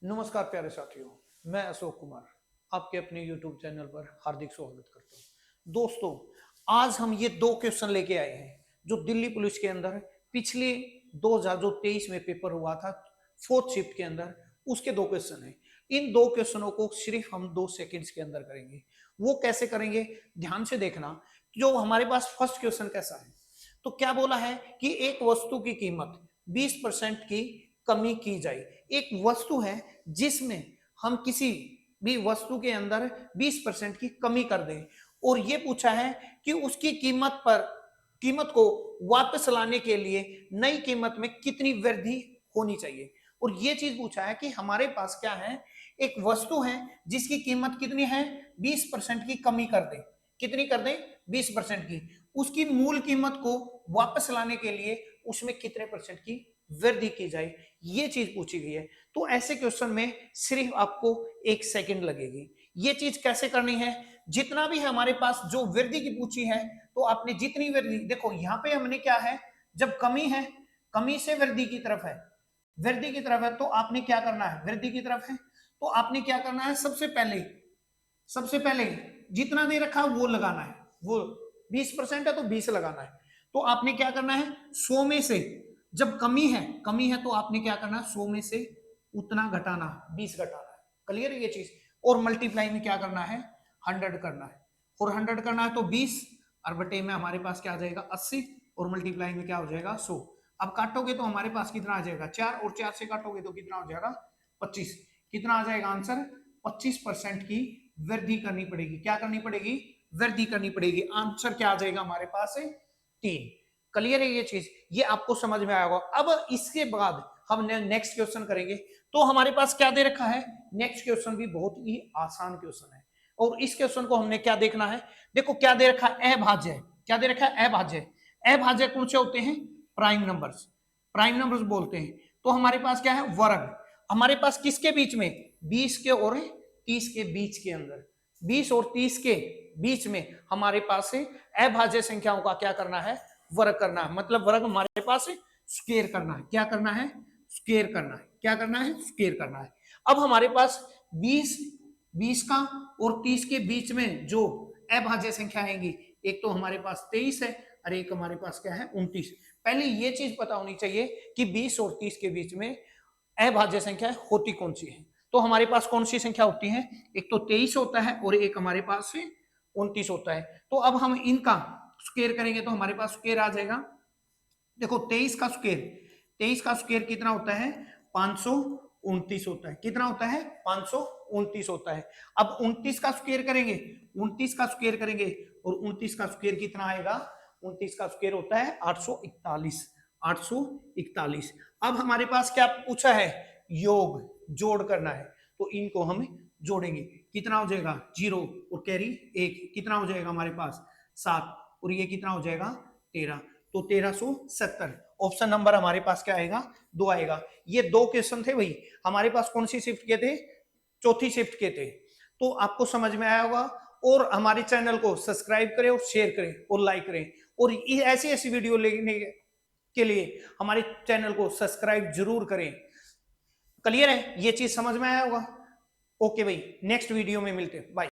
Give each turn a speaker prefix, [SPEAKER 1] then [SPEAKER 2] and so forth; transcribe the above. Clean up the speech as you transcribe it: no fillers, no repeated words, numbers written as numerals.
[SPEAKER 1] नमस्कार प्यारे साथियों, मैं अशोक कुमार आपके अपने YouTube चैनल पर हार्दिक स्वागत करता हूं। दोस्तों, आज हम ये दो क्वेश्चन लेके आए हैं जो दिल्ली पुलिस के अंदर पिछले 2023 में पेपर हुआ था, फोर्थ शिफ्ट के अंदर उसके दो क्वेश्चन हैं। इन दो क्वेश्चनों को सिर्फ हम 2 सेकंड्स के अंदर करेंगे। वो कैसे करेंगे, ध्यान से देखना। जो हमारे पास फर्स्ट क्वेश्चन कैसा है, तो क्या बोला है कि एक वस्तु की कीमत 20% की कमी की जाए। एक वस्तु है जिसमें हम किसी भी वस्तु के अंदर 20% की कमी कर दें, और ये पूछा है कि उसकी कीमत को वापस लाने के लिए नई कीमत में कितनी वृद्धि होनी चाहिए। और ये चीज पूछा है कि हमारे पास क्या है, एक वस्तु है जिसकी कीमत कितनी है, 20% की कमी कर दें। कितनी कर दें? 20% की। उसकी मूल कीमत को वापस लाने के लिए उसमें कितने परसेंट की वृद्धि की जाए, ये चीज पूछी गई है। तो ऐसे क्वेश्चन में सिर्फ आपको 1 सेकंड लगेगी। ये चीज कैसे करनी है, जितना भी हमारे पास जो वृद्धि की पूछी है, तो आपने जितनी वृद्धि, देखो यहाँ पे हमने क्या है, जब कमी है, कमी से वृद्धि की तरफ है, वृद्धि की तरफ है, तो आपने क्या करना है, वृद्धि की तरफ है, तो आपने क्या करना है, सबसे पहले जितना दे रखा है वो लगाना है। वो 20% है तो 20 लगाना है। तो आपने क्या करना है, 100 में से, जब कमी है तो आपने क्या करना है, 100 में से उतना घटाना, 20 घटाना है। क्लियर है ये चीज। और मल्टीप्लाई में क्या करना है, 100 करना है। और 100 करना है तो 20 और बटे में हमारे पास क्या आ जाएगा, 80, और मल्टीप्लाई में क्या हो जाएगा, 100। अब काटोगे तो हमारे पास कितना आ जाएगा, 4, और 4 से काटोगे तो कितना हो जाएगा, 25। कितना आ जाएगा आंसर, 25% की वृद्धि करनी पड़ेगी। क्या करनी पड़ेगी, वृद्धि करनी पड़ेगी। आंसर क्या आ जाएगा हमारे पास, 3। क्लियर है ये चीज, ये आपको समझ में आएगा। अब इसके बाद हम नेक्स्ट क्वेश्चन करेंगे। तो हमारे पास क्या दे रखा है, नेक्स्ट क्वेश्चन भी बहुत ही आसान क्वेश्चन है। और इस क्वेश्चन को हमने क्या देखना है, देखो क्या दे रखा है, अभाज्य। क्या दे रखा है, अभाज्य। अभाज्य कौन से होते हैं, प्राइम नंबर्स, प्राइम नंबर्स बोलते हैं। तो हमारे पास क्या है, वर्ग। हमारे पास किसके बीच में, 20 के और 30 के बीच के अंदर, 20 और 30 के बीच में हमारे पास से अभाज्य संख्याओं का क्या करना है, वर्ग करना है। मतलब वर्ग हमारे पास स्क्वायर करना है। क्या करना है, स्क्वायर करना है। क्या करना है, स्क्वायर करना है। अब हमारे पास 20 का और 30 के बीच में जो अभाज्य संख्या आएंगी, एक तो हमारे पास 23 है और एक हमारे पास क्या है, 29। पहले ये चीज पता होनी चाहिए कि 20 और 30 के बीच में अभाज्य संख्या होती कौन सी है। तो हमारे पास कौन सी संख्या होती है, एक तो 23 होता है और एक हमारे पास 29 होता है। तो अब हम इनका स्क्वायर करेंगे तो हमारे पास स्क्वायर आ जाएगा। देखो 23 का स्क्वायर कितना होता है, 529 होता है। कितना होता है, 529 होता है। अब 29 का स्क्वायर करेंगे, 29 का स्क्वायर करेंगे, और 29 का स्क्वायर कितना आएगा, 29 का स्क्वायर होता है 841, 841। अब हमारे पास क्या पूछा है, योग, जोड़ करना है। तो इनको हम जोड़ेंगे, कितना हो जाएगा, 0 और कैरी 1, कितना हो जाएगा हमारे पास 7, और ये कितना हो जाएगा 13। तो 1370 ऑप्शन नंबर हमारे पास क्या आएगा, 2 आएगा। ये दो क्वेश्चन थे भाई, हमारे पास कौन सी शिफ्ट के थे, चौथी शिफ्ट के थे। तो आपको समझ में आया होगा। और हमारे चैनल को सब्सक्राइब करें और शेयर करें और लाइक करें। और ऐसी ऐसी वीडियो लेने के लिए हमारे चैनल को सब्सक्राइब जरूर करें। क्लियर है, ये चीज समझ में आया होगा। ओके भाई, नेक्स्ट वीडियो में मिलते हैं, बाय।